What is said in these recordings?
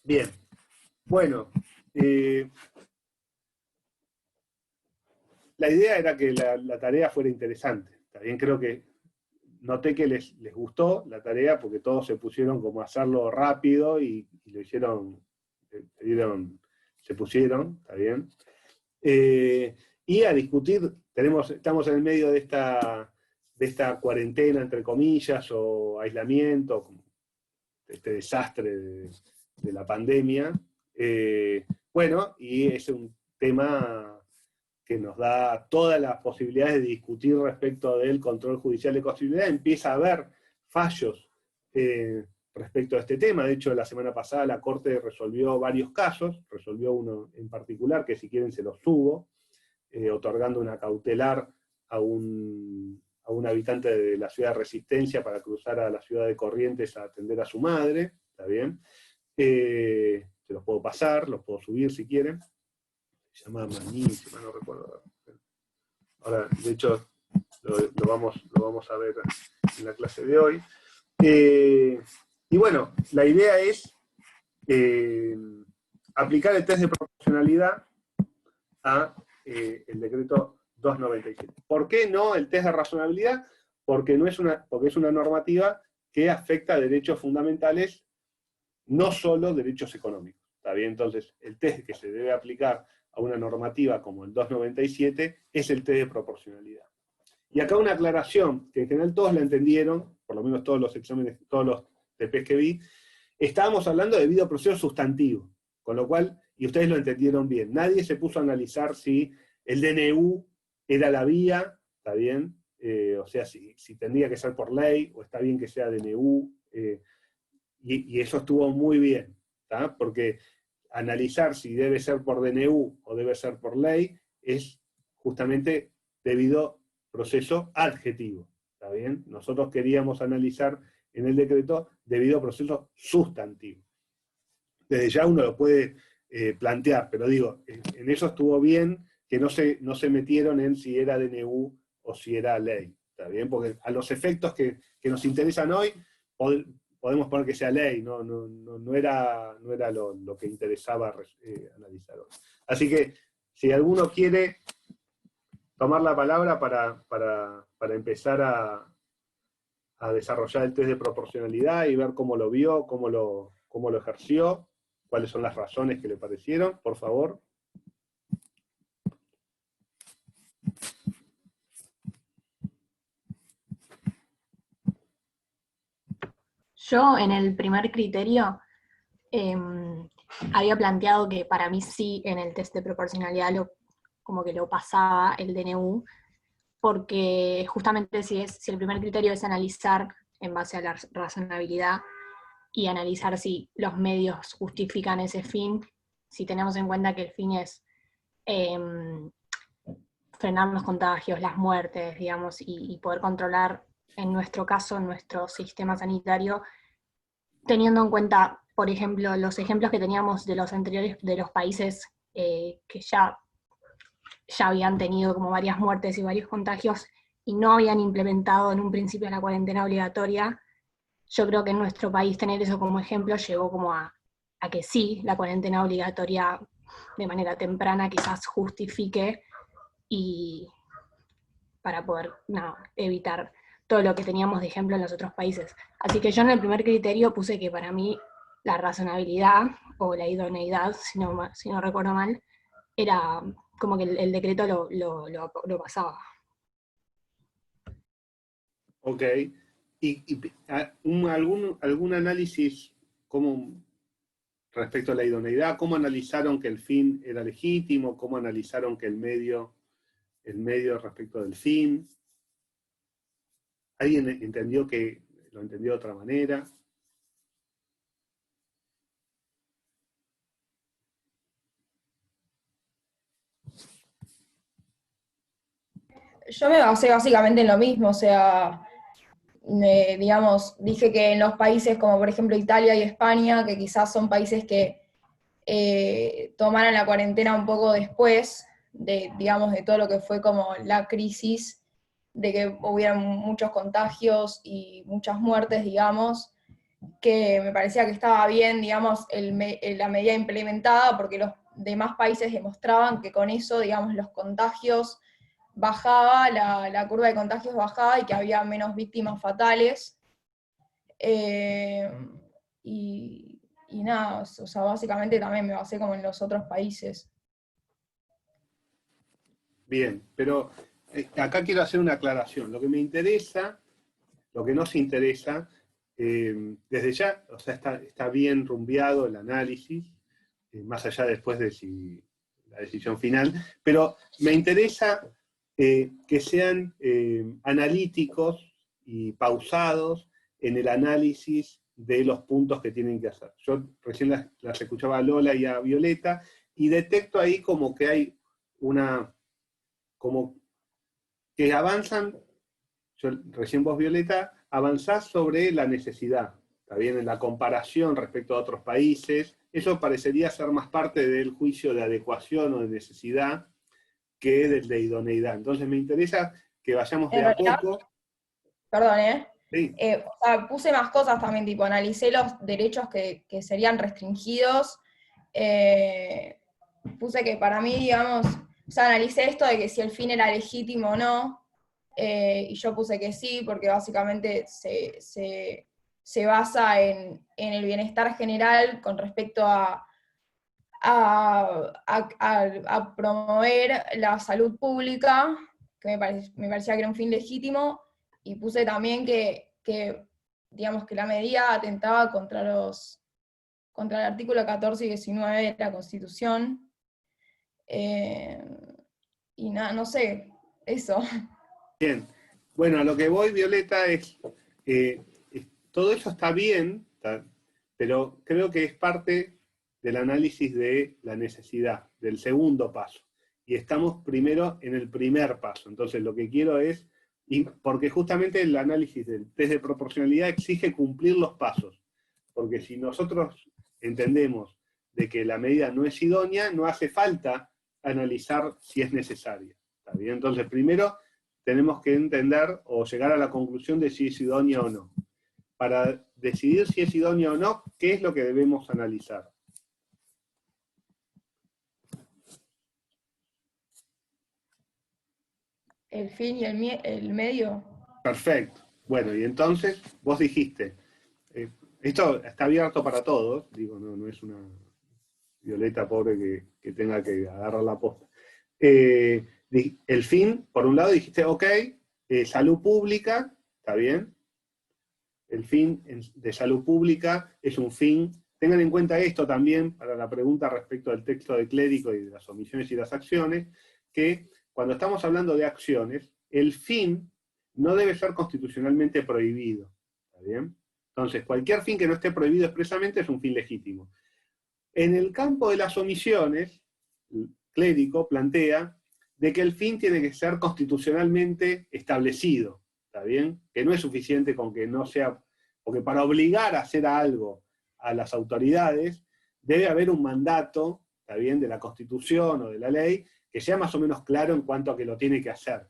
Bien, bueno, la idea era que la tarea fuera interesante. También creo que noté que les gustó la tarea porque todos se pusieron como a hacerlo rápido y lo hicieron, se pusieron, ¿está bien? Y a discutir, estamos en el medio de esta cuarentena, entre comillas, o aislamiento, este desastre de la pandemia. Bueno, y es un tema que nos da todas las posibilidades de discutir respecto del control judicial de constitucionalidad. Empieza a haber fallos respecto a este tema. De hecho, la semana pasada la Corte resolvió varios casos, resolvió uno en particular, que si quieren se los subo, otorgando una cautelar a un habitante de la ciudad de Resistencia para cruzar a la ciudad de Corrientes a atender a su madre, ¿está bien? Se los puedo pasar, los puedo subir si quieren. Se llama Maní, si mal no recuerdo. Ahora, de hecho, lo vamos a ver en la clase de hoy. Y bueno, la idea es aplicar el test de proporcionalidad a el decreto 297. ¿Por qué no el test de razonabilidad? Porque es una normativa que afecta a derechos fundamentales, no solo derechos económicos. ¿Está bien? Entonces, el test que se debe aplicar a una normativa como el 297 es el test de proporcionalidad. Y acá una aclaración, que en general todos la entendieron, por lo menos todos los exámenes, todos los TPs que vi, estábamos hablando de debido proceso sustantivo, con lo cual, y ustedes lo entendieron bien, nadie se puso a analizar si el DNU era la vía, ¿está bien? O sea, si tendría que ser por ley, o está bien que sea DNU, y eso estuvo muy bien, ¿tá? Porque analizar si debe ser por DNU o debe ser por ley es justamente debido proceso adjetivo, ¿está bien? Nosotros queríamos analizar en el decreto debido proceso sustantivo. Desde ya uno lo puede plantear, pero digo, en eso estuvo bien que no se metieron en si era DNU o si era ley, ¿está bien? Porque a los efectos que nos interesan hoy, podemos poner que sea ley, no era lo que interesaba analizar hoy. Así que, si alguno quiere tomar la palabra para empezar a desarrollar el test de proporcionalidad y ver cómo lo vio, cómo lo ejerció, cuáles son las razones que le parecieron, por favor. Yo en el primer criterio había planteado que para mí sí en el test de proporcionalidad como que lo pasaba el DNU, porque justamente si el primer criterio es analizar en base a la razonabilidad y analizar si los medios justifican ese fin, si tenemos en cuenta que el fin es frenar los contagios, las muertes, digamos, y poder controlar, en nuestro caso, nuestro sistema sanitario, teniendo en cuenta, por ejemplo, los ejemplos que teníamos de los anteriores, de los países que ya habían tenido como varias muertes y varios contagios y no habían implementado en un principio la cuarentena obligatoria. Yo creo que en nuestro país tener eso como ejemplo llevó como a que sí, la cuarentena obligatoria de manera temprana quizás justifique y para poder evitar todo lo que teníamos de ejemplo en los otros países. Así que yo en el primer criterio puse que para mí la razonabilidad o la idoneidad, si no recuerdo mal, era como que el decreto lo pasaba. Ok. ¿Algún análisis respecto a la idoneidad? ¿Cómo analizaron que el fin era legítimo? ¿Cómo analizaron que el medio respecto del fin? ¿Alguien lo entendió de otra manera? Yo me basé básicamente en lo mismo, o sea, digamos, dije que en los países como por ejemplo Italia y España, que quizás son países que tomaran la cuarentena un poco después digamos, de todo lo que fue como la crisis, de que hubieran muchos contagios y muchas muertes, digamos, que me parecía que estaba bien, digamos, la medida implementada, porque los demás países demostraban que con eso, digamos, los contagios bajaba, la curva de contagios bajaba y que había menos víctimas fatales. Y nada, o sea, básicamente también me basé como en los otros países. Bien, pero acá quiero hacer una aclaración. Lo que me interesa, lo que nos interesa, desde ya, o sea, está bien rumbeado el análisis, más allá después de la decisión final, pero me interesa que sean analíticos y pausados en el análisis de los puntos que tienen que hacer. Yo recién las escuchaba a Lola y a Violeta, y detecto ahí como que hay como que avanzan, recién vos, Violeta, avanzás sobre la necesidad, ¿está bien? En la comparación respecto a otros países, eso parecería ser más parte del juicio de adecuación o de necesidad que del de idoneidad. Entonces me interesa que vayamos de En a realidad, poco. perdón, Sí, o sea, puse más cosas también, tipo, analicé los derechos que serían restringidos, puse que para mí, digamos, o sea, analicé esto de que si el fin era legítimo o no, y yo puse que sí, porque básicamente se basa en el bienestar general con respecto a promover la salud pública, que me parecía que era un fin legítimo, y puse también digamos, que la medida atentaba contra el artículo 14 y 19 de la Constitución. Eh, y nada, no sé, eso. bien. Bueno, a lo que voy, Violeta, eh, todo eso está bien, pero creo que es parte del análisis de la necesidad, del segundo paso. Y estamos primero en el primer paso. Entonces, lo que quiero es, porque justamente el análisis del test de proporcionalidad exige cumplir los pasos. Porque si nosotros entendemos de que la medida no es idónea, no hace falta analizar si es necesaria. ¿Está bien? Entonces, primero tenemos que entender o llegar a la conclusión de si es idónea o no. Para decidir si es idónea o no, ¿qué es lo que debemos analizar? El fin y el medio. Perfecto. Bueno, y entonces vos dijiste, eh, esto está abierto para todos, digo, no es una Violeta pobre que tenga que agarrar la posta. El fin, por un lado dijiste, ok, salud pública, está bien. El fin de salud pública es un fin. Tengan en cuenta esto también para la pregunta respecto al texto de Clérico y de las omisiones y las acciones, que cuando estamos hablando de acciones, el fin no debe ser constitucionalmente prohibido. ¿Está bien? Entonces, cualquier fin que no esté prohibido expresamente es un fin legítimo. En el campo de las omisiones, el Clérico plantea de que el fin tiene que ser constitucionalmente establecido, ¿está bien? Que no es suficiente con que no sea, porque para obligar a hacer algo a las autoridades debe haber un mandato, ¿está bien?, de la Constitución o de la ley, que sea más o menos claro en cuanto a que lo tiene que hacer.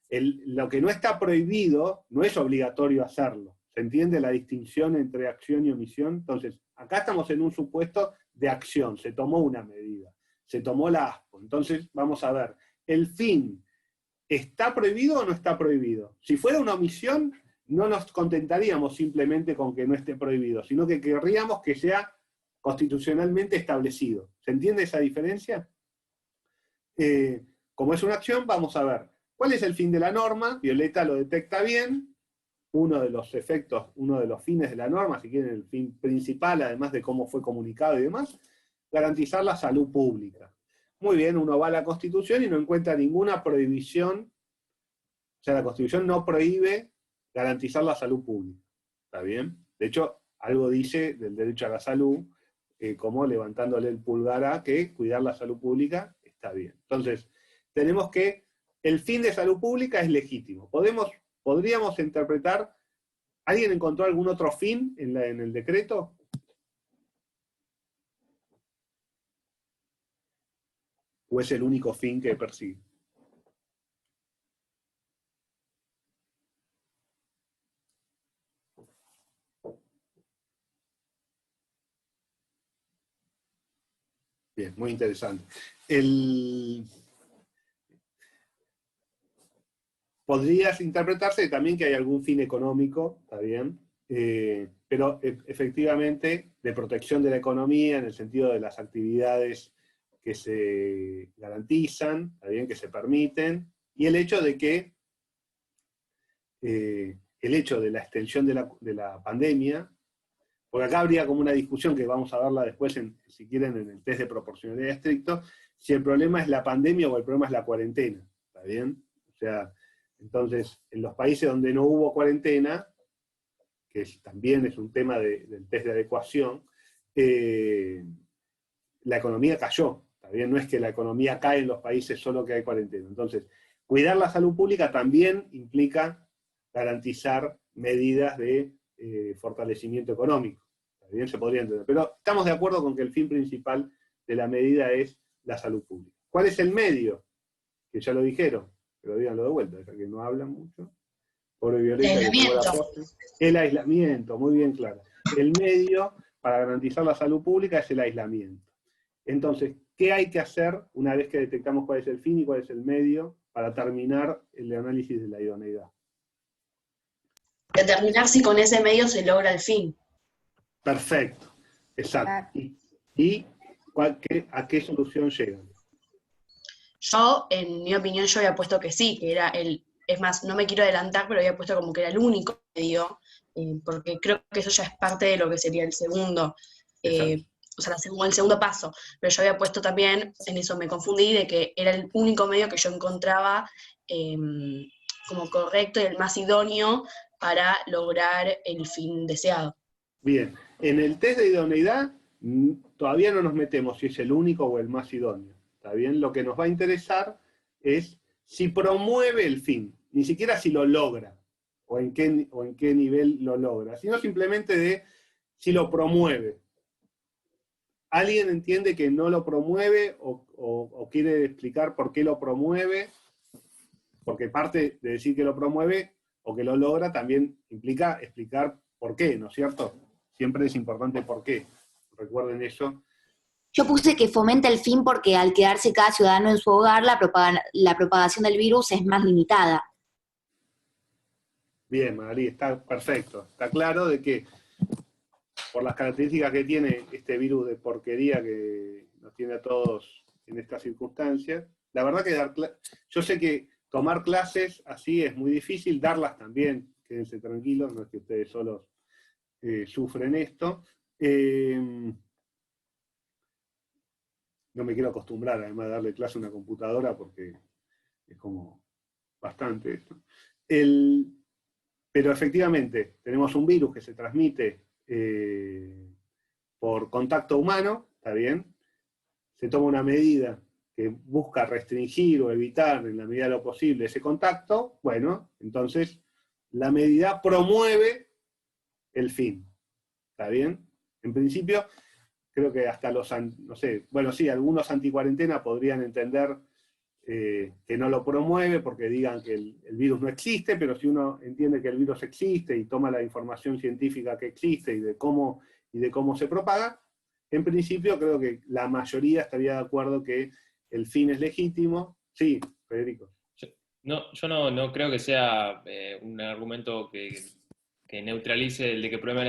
Lo que no está prohibido no es obligatorio hacerlo. ¿Se entiende la distinción entre acción y omisión? Entonces, acá estamos en un supuesto de acción, se tomó una medida, se tomó la ASPO. Entonces, vamos a ver, ¿el fin está prohibido o no está prohibido? Si fuera una omisión, no nos contentaríamos simplemente con que no esté prohibido, sino que querríamos que sea constitucionalmente establecido. ¿Se entiende esa diferencia? Como es una acción, vamos a ver cuál es el fin de la norma. Violeta lo detecta bien. Uno de los efectos, uno de los fines de la norma, si quieren el fin principal, además de cómo fue comunicado y demás, garantizar la salud pública. Muy bien, uno va a la Constitución y no encuentra ninguna prohibición, o sea, la Constitución no prohíbe garantizar la salud pública. ¿Está bien? De hecho, algo dice del derecho a la salud, como levantándole el pulgar a que cuidar la salud pública está bien. Entonces, tenemos que el fin de salud pública es legítimo. Podríamos interpretar, ¿alguien encontró algún otro fin en el decreto? ¿O es el único fin que persigue? Bien, muy interesante. Podrías interpretarse también que hay algún fin económico, ¿está bien? Pero efectivamente de protección de la economía en el sentido de las actividades que se garantizan, ¿está bien? Que se permiten, y el hecho de que el hecho de la extensión de la pandemia, porque acá habría como una discusión que vamos a verla después, si quieren, en el test de proporcionalidad estricto, si el problema es la pandemia o el problema es la cuarentena, ¿está bien? O sea, entonces, en los países donde no hubo cuarentena, que también es un tema del test de adecuación, la economía cayó, ¿está bien? No es que la economía cae en los países solo que hay cuarentena. Entonces, cuidar la salud pública también implica garantizar medidas de fortalecimiento económico. También se podría entender. Pero estamos de acuerdo con que el fin principal de la medida es la salud pública. ¿Cuál es el medio? Que ya lo dijeron, pero díganlo de vuelta, ya que no hablan mucho. Pobre Violeta, que tomó la posta. El aislamiento, muy bien claro. El medio para garantizar la salud pública es el aislamiento. Entonces, ¿qué hay que hacer una vez que detectamos cuál es el fin y cuál es el medio para terminar el análisis de la idoneidad? Determinar si con ese medio se logra el fin. Perfecto, exacto. ¿Y a qué solución llegan? Yo, en mi opinión, yo había puesto que sí, que era es más, no me quiero adelantar, pero había puesto como que era el único medio, porque creo que eso ya es parte de lo que sería el segundo, o sea, el segundo paso. Pero yo había puesto también, en eso me confundí, de que era el único medio que yo encontraba como correcto y el más idóneo para lograr el fin deseado. Bien, en el test de idoneidad todavía no nos metemos si es el único o el más idóneo. ¿Está bien? Lo que nos va a interesar es si promueve el fin, ni siquiera si lo logra, o en qué nivel lo logra, sino simplemente de si lo promueve. ¿Alguien entiende que no lo promueve o quiere explicar por qué lo promueve? Porque parte de decir que lo promueve o que lo logra también implica explicar por qué, ¿no es cierto? Siempre es importante por qué. Recuerden eso. Yo puse que fomenta el fin porque al quedarse cada ciudadano en su hogar, la propagación del virus es más limitada. Bien, María, está perfecto. Está claro de que por las características que tiene este virus de porquería que nos tiene a todos en estas circunstancias, la verdad que yo sé que tomar clases así es muy difícil, darlas también, quédense tranquilos, no es que ustedes solos sufren esto. No me quiero acostumbrar además de darle clase a una computadora porque es como bastante esto. Pero efectivamente, tenemos un virus que se transmite por contacto humano, ¿está bien? Se toma una medida que busca restringir o evitar en la medida de lo posible ese contacto, bueno, entonces la medida promueve el fin, ¿está bien? En principio, creo que hasta no sé, bueno, sí, algunos anticuarentena podrían entender que no lo promueve porque digan que el virus no existe, pero si uno entiende que el virus existe y toma la información científica que existe y de cómo se propaga, en principio creo que la mayoría estaría de acuerdo que el fin es legítimo. Sí, Federico. Yo no creo que sea un argumento que neutralice el de que promueve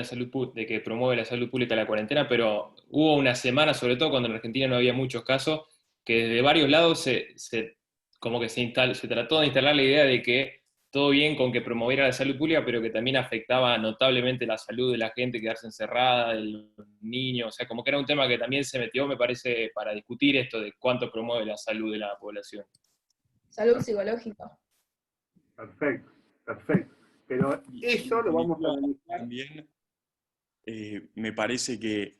la salud pública la cuarentena, pero hubo una semana, sobre todo cuando en Argentina no había muchos casos, que desde varios lados como que se trató de instalar la idea de que todo bien con que promoviera la salud pública, pero que también afectaba notablemente la salud de la gente, quedarse encerrada, de los niños, o sea, como que era un tema que también se metió, me parece, para discutir esto de cuánto promueve la salud de la población. Salud psicológica. Perfecto, perfecto. Pero eso lo vamos a analizar. También me parece que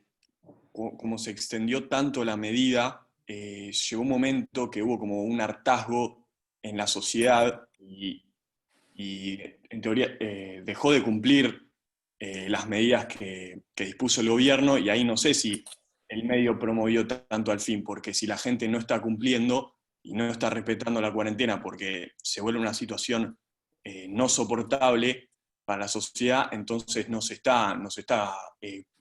como se extendió tanto la medida, llegó un momento que hubo como un hartazgo en la sociedad y en teoría dejó de cumplir las medidas que dispuso el gobierno, y ahí no sé si el medio promovió tanto al fin, porque si la gente no está cumpliendo y no está respetando la cuarentena porque se vuelve una situación no soportable para la sociedad, entonces no se está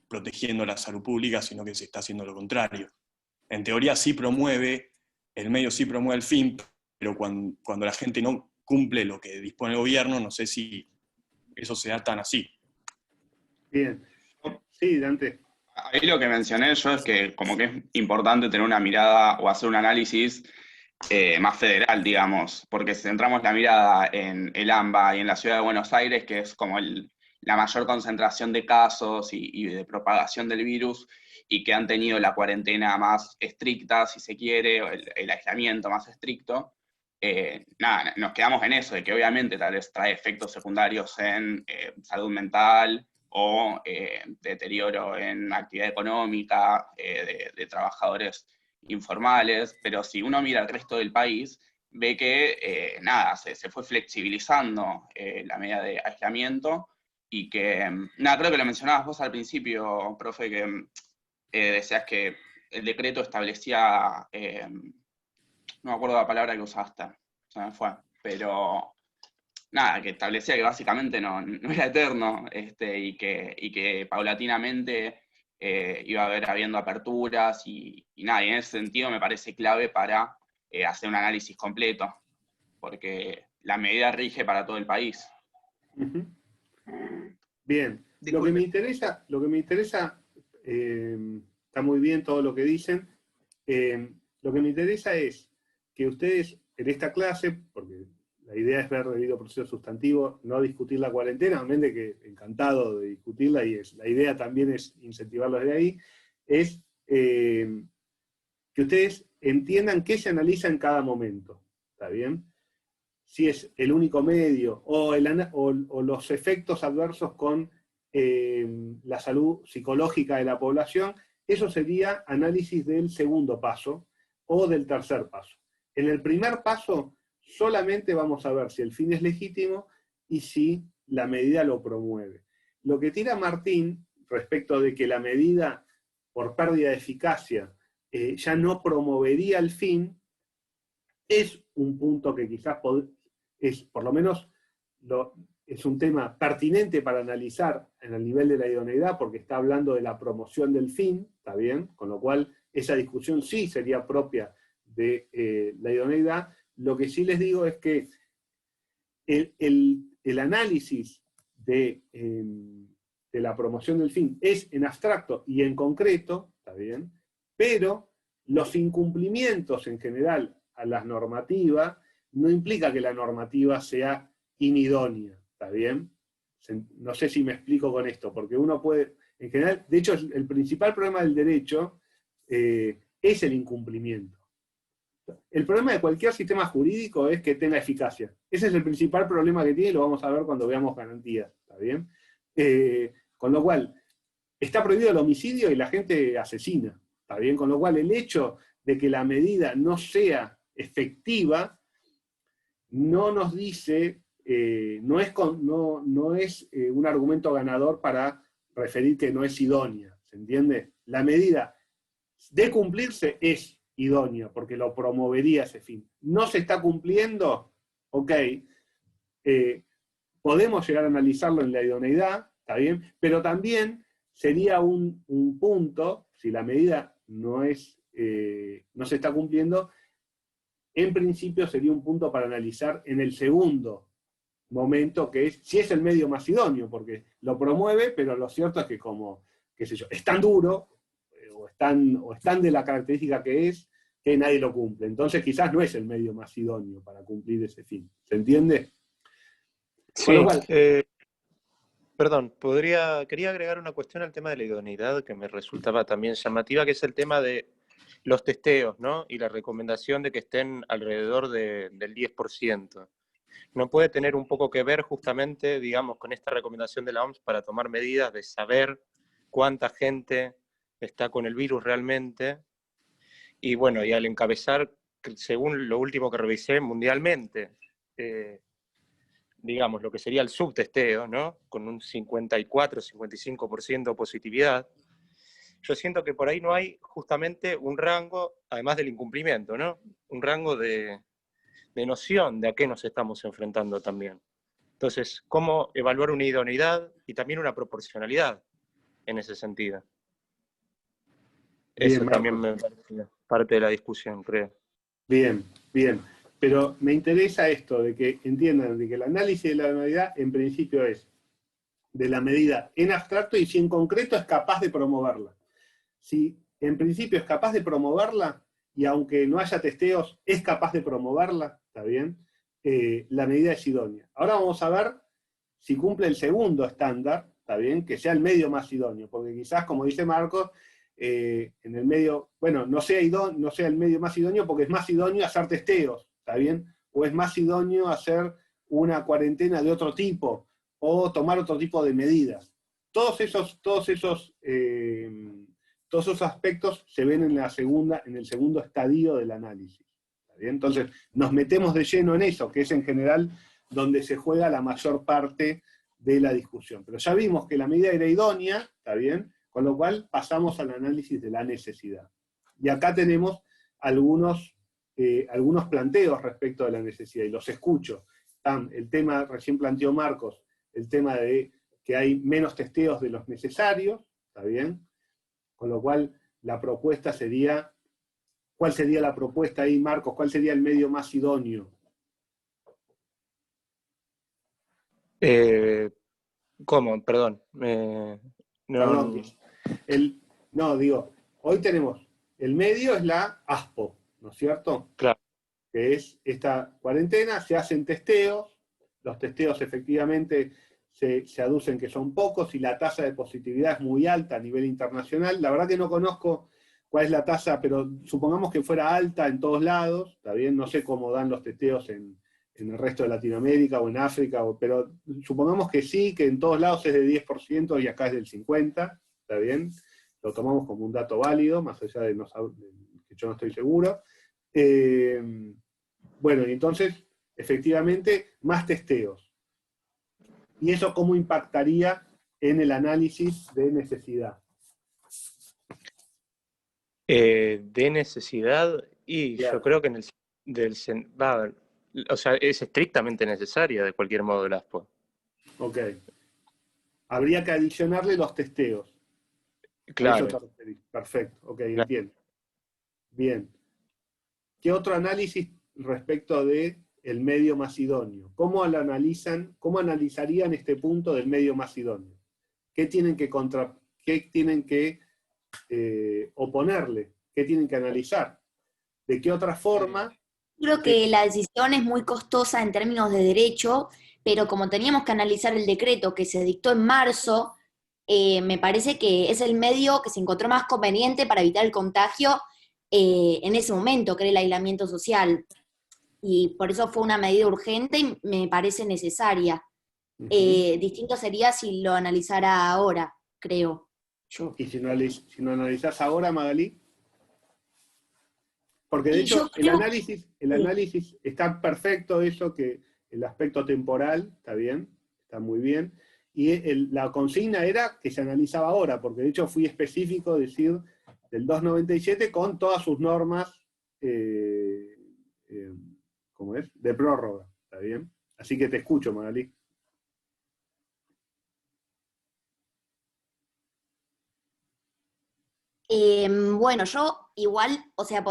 protegiendo la salud pública, sino que se está haciendo lo contrario. en teoría sí promueve, el medio sí promueve el fin, pero cuando la gente no cumple lo que dispone el gobierno, no sé si eso se da tan así. Bien. Sí, Dante. Ahí lo que mencioné yo es que como que es importante tener una mirada o hacer un análisis más federal, digamos, porque si centramos la mirada en el AMBA y en la ciudad de Buenos Aires, que es como la mayor concentración de casos y de propagación del virus, y que han tenido la cuarentena más estricta, si se quiere, o el aislamiento más estricto, nada, nos quedamos en eso, de que obviamente tal vez trae efectos secundarios en salud mental, o deterioro en actividad económica, de trabajadores informales, pero si uno mira el resto del país, ve que nada, se fue flexibilizando la medida de aislamiento y que, nada, creo que lo mencionabas vos al principio, profe, que decías que el decreto establecía, no me acuerdo la palabra que usaste, se me fue, pero nada, que establecía que básicamente no era eterno, y que paulatinamente iba a haber habiendo aperturas y nada, y en ese sentido me parece clave para hacer un análisis completo, porque la medida rige para todo el país. Ujú. Bien. Disculpe. Lo que me interesa está muy bien todo lo que dicen. Lo que me interesa es que ustedes en esta clase, porque la idea es ver debido proceso sustantivo, no discutir la cuarentena, obviamente que encantado de discutirla, y la idea también es incentivarlos de ahí, es que ustedes entiendan qué se analiza en cada momento, ¿está bien? Si es el único medio, o los efectos adversos con la salud psicológica de la población, eso sería análisis del segundo paso, o del tercer paso. En el primer paso, solamente vamos a ver si el fin es legítimo y si la medida lo promueve. Lo que tira Martín respecto de que la medida por pérdida de eficacia ya no promovería el fin, es un punto que quizás es, por lo menos, es un tema pertinente para analizar en el nivel de la idoneidad, porque está hablando de la promoción del fin, ¿está bien? Con lo cual, esa discusión sí sería propia de la idoneidad. Lo que sí les digo es que el análisis de la promoción del fin es en abstracto y en concreto, ¿está bien? Pero los incumplimientos en general a las normativas no implica que la normativa sea inidónea, ¿está bien? No sé si me explico con esto, porque uno puede, en general, de hecho el principal problema del derecho es el incumplimiento. El problema de cualquier sistema jurídico es que tenga eficacia. Ese es el principal problema que tiene, y lo vamos a ver cuando veamos garantías, ¿está bien? Con lo cual, está prohibido el homicidio y la gente asesina, ¿está bien? Con lo cual, el hecho de que la medida no sea efectiva no nos dice, no es un argumento ganador para referir que no es idónea, ¿se entiende? La medida de cumplirse es idónea, porque lo promovería ese fin. No se está cumpliendo, ok, podemos llegar a analizarlo en la idoneidad, ¿está bien? Pero también sería un punto, si la medida no se está cumpliendo, en principio sería un punto para analizar en el segundo momento, que es si es el medio más idóneo, porque lo promueve, pero lo cierto es que como, qué sé yo, es tan duro, o están de la característica que es, que nadie lo cumple. Entonces quizás no es el medio más idóneo para cumplir ese fin. ¿Se entiende? Sí, Con lo cual, perdón, quería agregar una cuestión al tema de la idoneidad que me resultaba también llamativa, que es el tema de los testeos, ¿no? Y la recomendación de que estén alrededor del 10%. ¿No puede tener un poco que ver justamente, digamos, con esta recomendación de la OMS para tomar medidas de saber cuánta gente está con el virus realmente? Y bueno, y al encabezar, según lo último que revisé mundialmente, digamos, lo que sería el subtesteo, ¿no? Con un 54-55% positividad, yo siento que por ahí no hay justamente un rango, además del incumplimiento, ¿no? Un rango de noción de a qué nos estamos enfrentando también. Entonces, ¿cómo evaluar una idoneidad y también una proporcionalidad en ese sentido? Eso Bien, también Marcos. me parece parte de la discusión, creo. Bien, bien. Pero me interesa esto, de que entiendan de que el análisis de la normalidad en principio es de la medida en abstracto y si en concreto es capaz de promoverla. Si en principio es capaz de promoverla, y aunque no haya testeos, es capaz de promoverla, ¿está bien? La medida es idónea. Ahora vamos a ver si cumple el segundo estándar, ¿está bien? Que sea el medio más idóneo, porque quizás, como dice Marcos, en el medio, bueno, no sea el medio más idóneo porque es más idóneo hacer testeos, ¿está bien? O es más idóneo hacer una cuarentena de otro tipo, o tomar otro tipo de medidas. Todos esos aspectos se ven en el segundo estadio del análisis. ¿Está bien? Entonces, nos metemos de lleno en eso, que es en general donde se juega la mayor parte de la discusión. Pero ya vimos que la medida era idónea, ¿está bien? Con lo cual pasamos al análisis de la necesidad. Y acá tenemos algunos planteos respecto de la necesidad, y los escucho. El tema, recién planteó Marcos, el tema de que hay menos testeos de los necesarios, ¿está bien? Con lo cual, la propuesta sería, ¿cuál sería la propuesta ahí, Marcos? ¿Cuál sería el medio más idóneo? ¿Cómo? Perdón. Perdón. No, digo, hoy tenemos, el medio es la ASPO, ¿no es cierto? Claro. Que es esta cuarentena, se hacen testeos, los testeos efectivamente se aducen que son pocos y la tasa de positividad es muy alta a nivel internacional. La verdad que no conozco cuál es la tasa, pero supongamos que fuera alta en todos lados, ¿está bien? No sé cómo dan los testeos en el resto de Latinoamérica o en África, pero supongamos que sí, que en todos lados es de 10% y acá es del 50%, ¿está bien? Lo tomamos como un dato válido, más allá de que yo no estoy seguro. Bueno, y entonces, efectivamente, más testeos. ¿Y eso cómo impactaría en el análisis de necesidad? De necesidad, y Claro. yo creo que o sea, es estrictamente necesaria de cualquier modo el ASPO. Ok. Habría que adicionarle los testeos. Claro. A eso te referís. Perfecto, ok, Claro. entiendo. Bien. ¿Qué otro análisis respecto de el medio más idóneo? ¿Cómo analizarían este punto del medio más idóneo? ¿Qué tienen que oponerle? ¿Qué tienen que analizar? ¿De qué otra forma? Creo que la decisión es muy costosa en términos de derecho, pero como teníamos que analizar el decreto que se dictó en marzo, me parece que es el medio que se encontró más conveniente para evitar el contagio en ese momento, que era el aislamiento social. Y por eso fue una medida urgente y me parece necesaria. Distinto sería si lo analizara ahora, creo yo. ¿Y si no analizás ahora, Magalí? Porque de Y hecho yo creo, el análisis está perfecto, eso que el aspecto temporal, está bien, está muy bien, y la consigna era que se analizaba ahora, porque de hecho fui específico decir del 297 con todas sus normas, ¿cómo es? De prórroga, ¿está bien? Así que te escucho, Magalí. bueno, yo igual, o sea,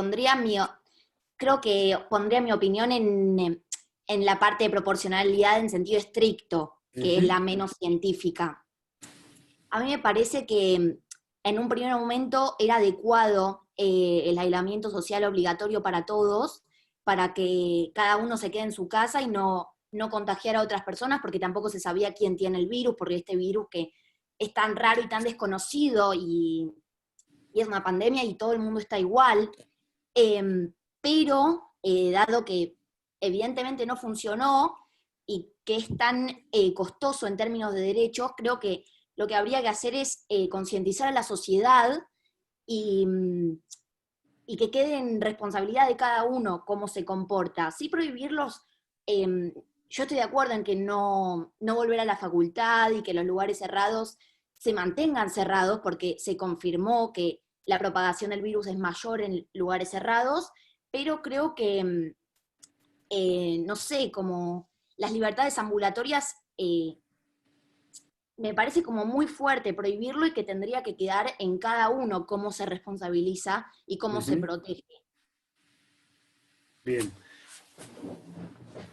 creo que pondría mi opinión en la parte de proporcionalidad en sentido estricto, que es la menos científica. A mí me parece que en un primer momento era adecuado el aislamiento social obligatorio para todos, para que cada uno se quede en su casa y no contagiar a otras personas, porque tampoco se sabía quién tiene el virus, porque este virus que es tan raro y tan desconocido y es una pandemia y todo el mundo está igual, pero dado que evidentemente no funcionó y que es tan costoso en términos de derechos, creo que lo que habría que hacer es concientizar a la sociedad y que quede en responsabilidad de cada uno cómo se comporta. Sí prohibirlos, yo estoy de acuerdo en que no volver a la facultad y que los lugares cerrados se mantengan cerrados, porque se confirmó que la propagación del virus es mayor en lugares cerrados, pero creo que, no sé, como las libertades ambulatorias me parece como muy fuerte prohibirlo y que tendría que quedar en cada uno cómo se responsabiliza y cómo se protege. Bien.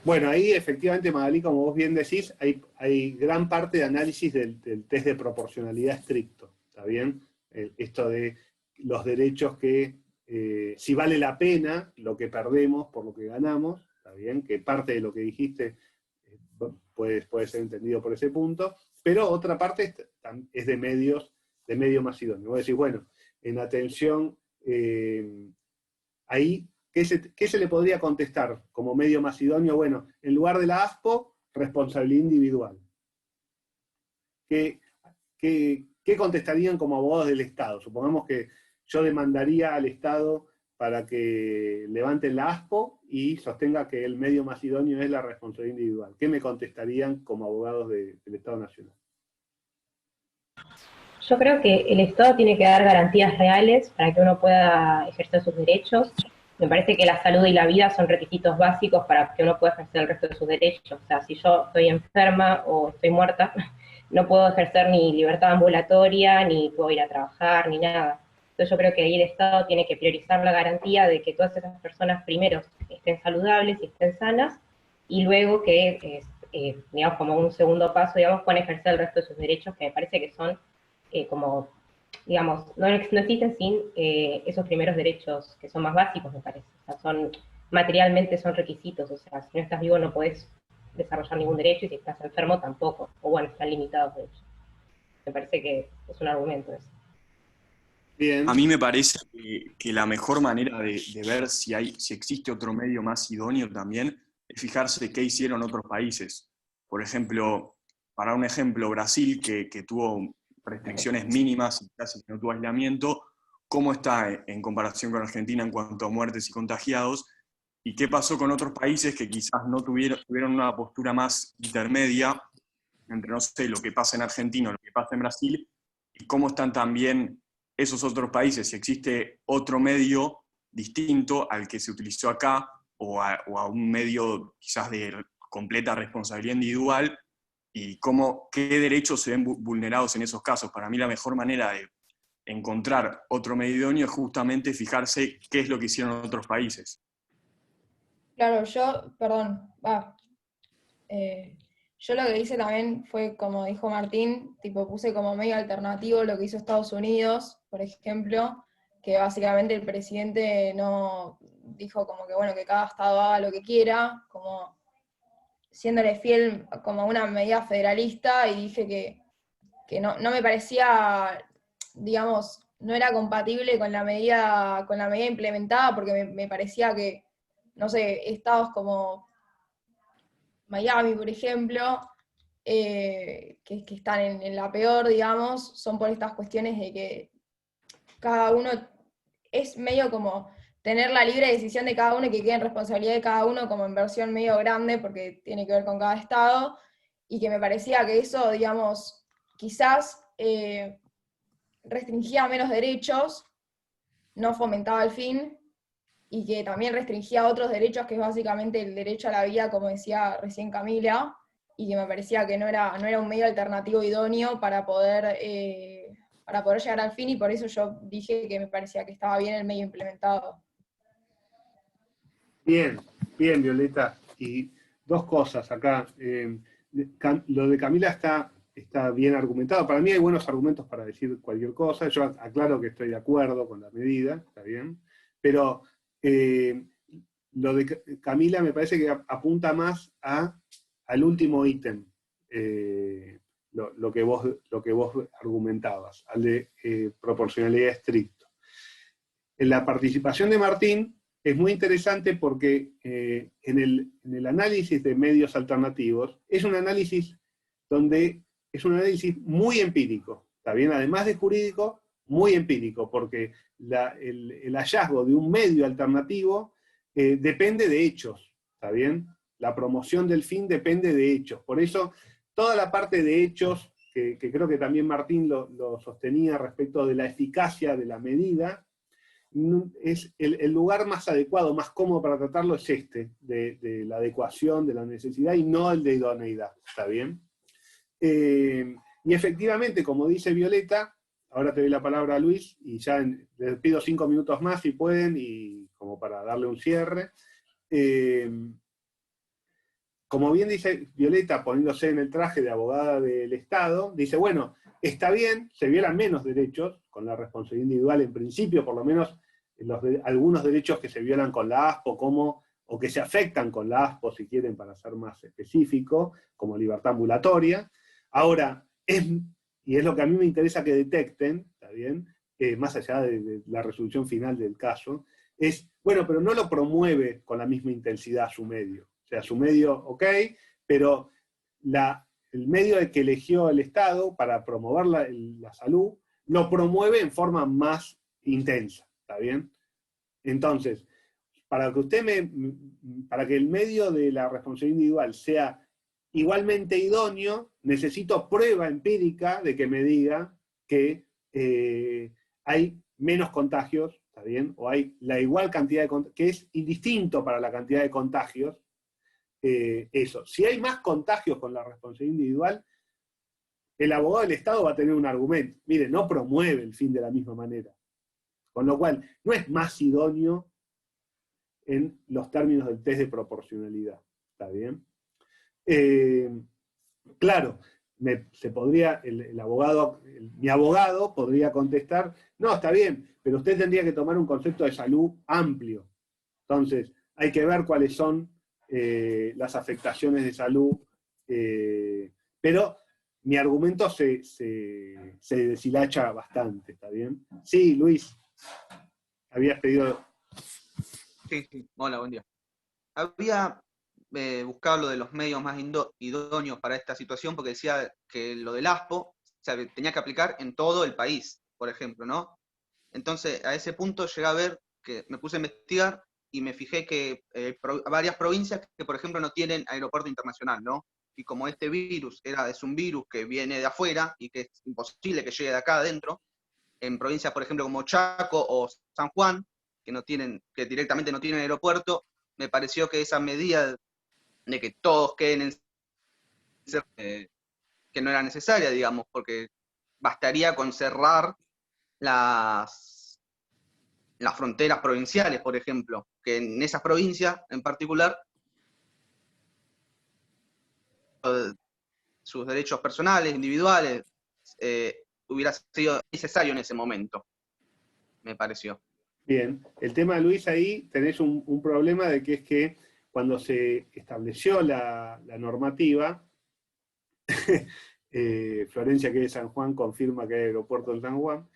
Bueno, ahí efectivamente, Magalí, como vos bien decís, hay gran parte de análisis del test de proporcionalidad estricto, ¿está bien? Esto de los derechos que, si vale la pena lo que perdemos por lo que ganamos, ¿está bien? Que parte de lo que dijiste puede ser entendido por ese punto, pero otra parte es de medio más idóneo. Vos decís, bueno, en atención, ahí, ¿qué se le podría contestar como medio más idóneo? Bueno, en lugar de la ASPO, responsabilidad individual. ¿Qué contestarían como abogados del Estado? Supongamos que yo demandaría al Estado para que levanten la ASPO y sostenga que el medio más idóneo es la responsabilidad individual. ¿Qué me contestarían como abogados del Estado Nacional? Yo creo que el Estado tiene que dar garantías reales para que uno pueda ejercer sus derechos. Me parece que la salud y la vida son requisitos básicos para que uno pueda ejercer el resto de sus derechos. O sea, si yo estoy enferma o estoy muerta, no puedo ejercer ni libertad ambulatoria, ni puedo ir a trabajar, ni nada. Entonces yo creo que ahí el Estado tiene que priorizar la garantía de que todas esas personas primero estén saludables y estén sanas, y luego que, digamos, como un segundo paso, digamos, puedan ejercer el resto de sus derechos, que me parece que son como, digamos, no existen sin esos primeros derechos que son más básicos, me parece. O sea, materialmente son requisitos, o sea, si no estás vivo no podés desarrollar ningún derecho, y si estás enfermo tampoco, o bueno, están limitados de hecho. Me parece que es un argumento eso. Bien. A mí me parece que la mejor manera de ver si existe otro medio más idóneo también es fijarse qué hicieron otros países. Por ejemplo, para un ejemplo, Brasil, que tuvo restricciones mínimas y casi no tuvo aislamiento, ¿cómo está en comparación con Argentina en cuanto a muertes y contagiados? ¿Y qué pasó con otros países que quizás no tuvieron una postura más intermedia entre, no sé, lo que pasa en Argentina o lo que pasa en Brasil? ¿Y cómo están también esos otros países? Si existe otro medio distinto al que se utilizó acá, o a un medio quizás de completa responsabilidad individual, y qué derechos se ven vulnerados en esos casos. Para mí la mejor manera de encontrar otro medio idóneo es justamente fijarse qué es lo que hicieron otros países. Claro, yo lo que hice también fue, como dijo Martín, tipo puse como medio alternativo lo que hizo Estados Unidos, por ejemplo, que básicamente el presidente no dijo como que bueno, que cada estado haga lo que quiera, como siéndole fiel como una medida federalista, y dije que no me parecía, digamos, no era compatible con la medida implementada, porque me parecía que, no sé, estados como Miami, por ejemplo, que están en la peor, digamos, son por estas cuestiones de que cada uno es medio como tener la libre decisión de cada uno y que quede en responsabilidad de cada uno, como en versión medio grande, porque tiene que ver con cada estado, y que me parecía que eso, digamos, quizás restringía menos derechos, no fomentaba el fin, y que también restringía otros derechos, que es básicamente el derecho a la vida, como decía recién Camila, y que me parecía que no era un medio alternativo idóneo para poder llegar al fin, y por eso yo dije que me parecía que estaba bien el medio implementado. Bien, bien, Violeta. Y dos cosas acá. Lo de Camila está bien argumentado. Para mí hay buenos argumentos para decir cualquier cosa. Yo aclaro que estoy de acuerdo con la medida, está bien. Pero lo de Camila me parece que apunta más al último ítem, lo que vos argumentabas, al de proporcionalidad estricto. En la participación de Martín es muy interesante porque en el análisis de medios alternativos es un análisis muy empírico, ¿está bien? Además de jurídico, muy empírico, porque el hallazgo de un medio alternativo depende de hechos, ¿está bien? La promoción del fin depende de hechos. Por eso, toda la parte de hechos, que creo que también Martín lo sostenía respecto de la eficacia de la medida, es el lugar más adecuado, más cómodo para tratarlo es de la adecuación, de la necesidad, y no el de idoneidad, ¿está bien? Y efectivamente, como dice Violeta, ahora te doy la palabra a Luis, y ya les pido 5 minutos más si pueden, y como para darle un cierre. Como bien dice Violeta, poniéndose en el traje de abogada del Estado, dice, bueno, está bien, se violan menos derechos con la responsabilidad individual en principio, por lo menos algunos derechos que se violan con la ASPO, o que se afectan con la ASPO, si quieren, para ser más específico, como libertad ambulatoria. Ahora, y es lo que a mí me interesa que detecten, ¿está bien? Más allá de la resolución final del caso, es, bueno, pero no lo promueve con la misma intensidad su medio. O sea, su medio, ok, pero el medio que eligió el Estado para promover la salud, lo promueve en forma más intensa, ¿está bien? Entonces, para que el medio de la responsabilidad individual sea igualmente idóneo, necesito prueba empírica de que me diga que hay menos contagios, ¿está bien? O hay la igual cantidad de contagios, que es indistinto para la cantidad de contagios, eso. Si hay más contagios con la responsabilidad individual, el abogado del Estado va a tener un argumento. Mire, no promueve el fin de la misma manera. Con lo cual, no es más idóneo en los términos del test de proporcionalidad. ¿Está bien? Claro, mi abogado podría contestar, no, está bien, pero usted tendría que tomar un concepto de salud amplio. Entonces, hay que ver cuáles son las afectaciones de salud, pero mi argumento se deshilacha bastante, ¿está bien? Sí, Luis, habías pedido... Sí, hola, buen día. Había buscado lo de los medios más idóneos para esta situación, porque decía que lo del ASPO, o sea, tenía que aplicar en todo el país, por ejemplo, ¿no? Entonces, a ese punto llegué a ver, que me puse a investigar, y me fijé que varias provincias que, por ejemplo, no tienen aeropuerto internacional, ¿no? Y como este virus es un virus que viene de afuera, y que es imposible que llegue de acá adentro, en provincias, por ejemplo, como Chaco o San Juan, que directamente no tienen aeropuerto, me pareció que esa medida de que todos queden que no era necesaria, digamos, porque bastaría con cerrar las fronteras provinciales, por ejemplo, que en esas provincias en particular sus derechos personales, individuales, hubiera sido necesario en ese momento, me pareció. Bien, el tema, Luis, ahí tenés un problema de que es que cuando se estableció la normativa, Florencia, que es de San Juan, confirma que hay aeropuerto en San Juan,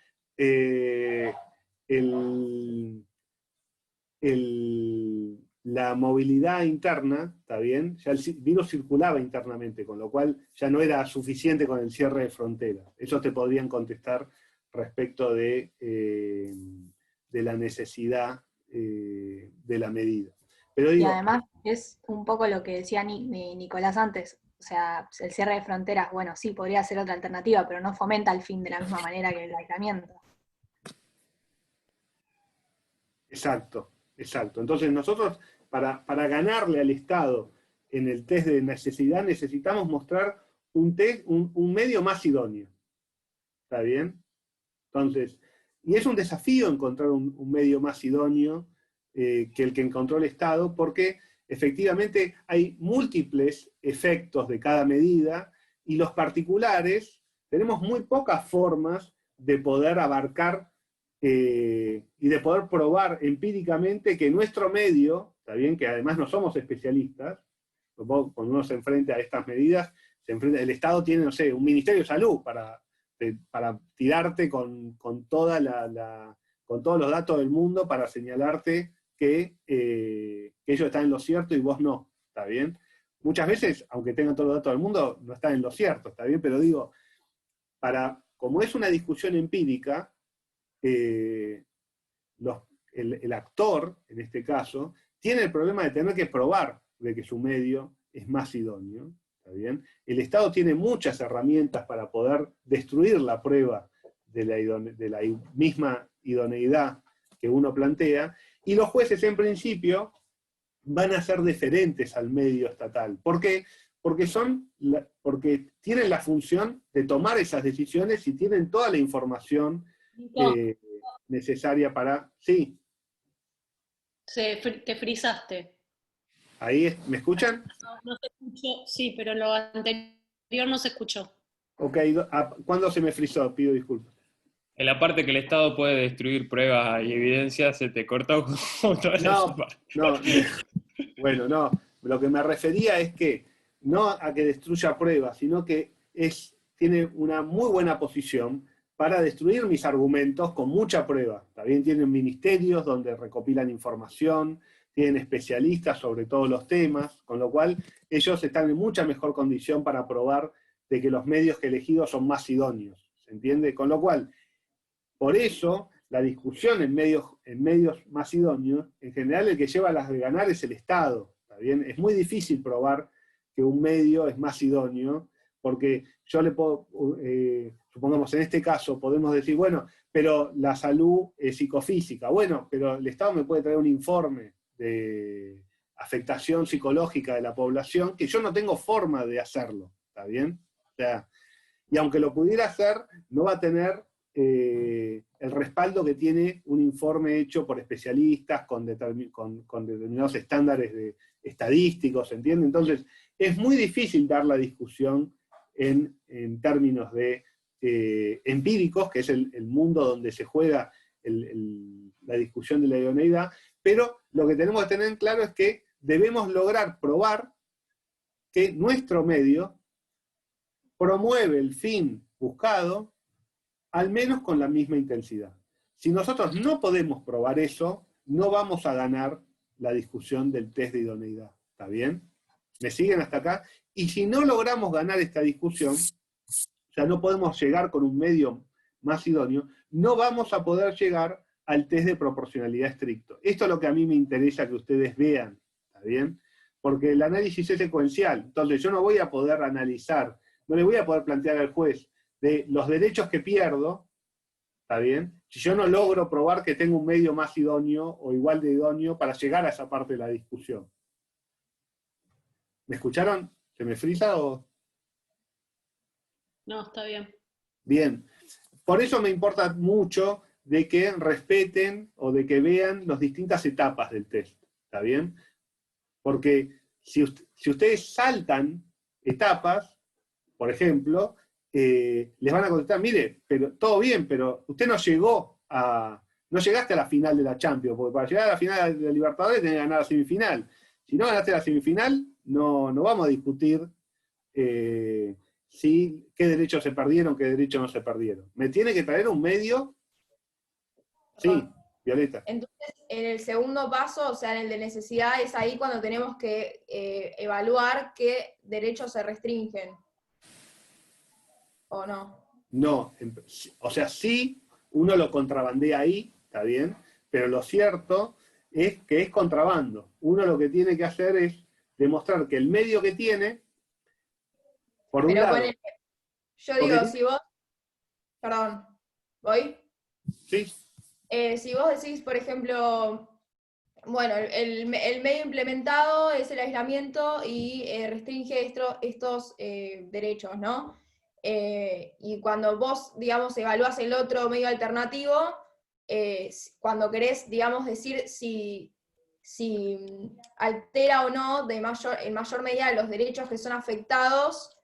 la movilidad interna, ¿está bien? Ya el virus circulaba internamente, con lo cual ya no era suficiente con el cierre de fronteras. Eso te podrían contestar respecto de la necesidad de la medida. Pero digo, y además es un poco lo que decía Nicolás antes, o sea, el cierre de fronteras, bueno, sí, podría ser otra alternativa, pero no fomenta el fin de la misma manera que el aislamiento. Exacto, exacto. Entonces nosotros, para ganarle al Estado en el test de necesidad, necesitamos mostrar un medio más idóneo. ¿Está bien? Entonces, y es un desafío encontrar un medio más idóneo que el que encontró el Estado, porque efectivamente hay múltiples efectos de cada medida, y los particulares tenemos muy pocas formas de poder abarcar y de poder probar empíricamente que nuestro medio, está bien, que además no somos especialistas, cuando uno se enfrenta a estas medidas, el Estado tiene, no sé, un Ministerio de Salud para tirarte con todos los datos del mundo para señalarte que ellos están en lo cierto y vos no, ¿está bien? Muchas veces, aunque tengan todos los datos del mundo, no están en lo cierto, ¿está bien? Pero digo, como es una discusión empírica, el actor, en este caso, tiene el problema de tener que probar de que su medio es más idóneo, ¿está bien? El Estado tiene muchas herramientas para poder destruir la prueba de la misma idoneidad que uno plantea, y los jueces en principio van a ser deferentes al medio estatal. ¿Por qué? porque tienen la función de tomar esas decisiones y tienen toda la información necesaria para... Sí, Te frizaste. ahí, ¿me escuchan? No se escuchó, sí, pero lo anterior no se escuchó. Ok, ¿cuándo se me frizó? Pido disculpas. En la parte que el Estado puede destruir pruebas y evidencias, se te cortó toda esa parte. No, bueno, no. Lo que me refería es que no a que destruya pruebas, sino que tiene una muy buena posición para destruir mis argumentos con mucha prueba. También tienen ministerios donde recopilan información, tienen especialistas sobre todos los temas, con lo cual ellos están en mucha mejor condición para probar de que los medios que elegidos son más idóneos. ¿Se entiende? Con lo cual, por eso, la discusión en medios más idóneos, en general el que lleva las de ganar es el Estado. ¿Está bien? Es muy difícil probar que un medio es más idóneo, porque yo le puedo, supongamos en este caso, podemos decir, bueno, pero la salud es psicofísica. Bueno, pero el Estado me puede traer un informe de afectación psicológica de la población, que yo no tengo forma de hacerlo. ¿Está bien? O sea, y aunque lo pudiera hacer, no va a tener el respaldo que tiene un informe hecho por especialistas con determinados estándares estadísticos, ¿entiende? Entonces, es muy difícil dar la discusión en términos de empíricos, que es el mundo donde se juega la discusión de la idoneidad, pero lo que tenemos que tener en claro es que debemos lograr probar que nuestro medio promueve el fin buscado, al menos con la misma intensidad. Si nosotros no podemos probar eso, no vamos a ganar la discusión del test de idoneidad. ¿Está bien? ¿Me siguen hasta acá? Y si no logramos ganar esta discusión, o sea, no podemos llegar con un medio más idóneo, no vamos a poder llegar al test de proporcionalidad estricto. Esto es lo que a mí me interesa que ustedes vean. ¿Está bien? Porque el análisis es secuencial. Entonces yo no voy a poder analizar, no le voy a poder plantear al juez de los derechos que pierdo, ¿está bien? Si yo no logro probar que tengo un medio más idóneo o igual de idóneo para llegar a esa parte de la discusión. ¿Me escucharon? ¿Se me frisa o...? No, está bien. Bien. Por eso me importa mucho de que respeten o de que vean las distintas etapas del test. ¿Está bien? Porque si ustedes saltan etapas, por ejemplo, les van a contestar, mire, pero todo bien, pero usted no llegaste a la final de la Champions, porque para llegar a la final de la Libertadores tenés que ganar la semifinal. Si no ganaste la semifinal, no vamos a discutir qué derechos se perdieron, qué derechos no se perdieron. Me tiene que traer un medio. Sí, Violeta. Entonces, en el segundo paso, o sea, en el de necesidad, es ahí cuando tenemos que evaluar qué derechos se restringen. ¿O no? No, o sea, sí, uno lo contrabandea ahí, está bien, pero lo cierto es que es contrabando. Uno lo que tiene que hacer es demostrar que el medio que tiene, por un lado... Yo digo, si vos... Perdón, ¿voy? Sí. Si vos decís, por ejemplo, bueno, el medio implementado es el aislamiento y restringe estos derechos, ¿no? Y cuando vos, digamos, evaluás el otro medio alternativo, cuando querés, digamos, decir si altera o no en mayor medida los derechos que son afectados,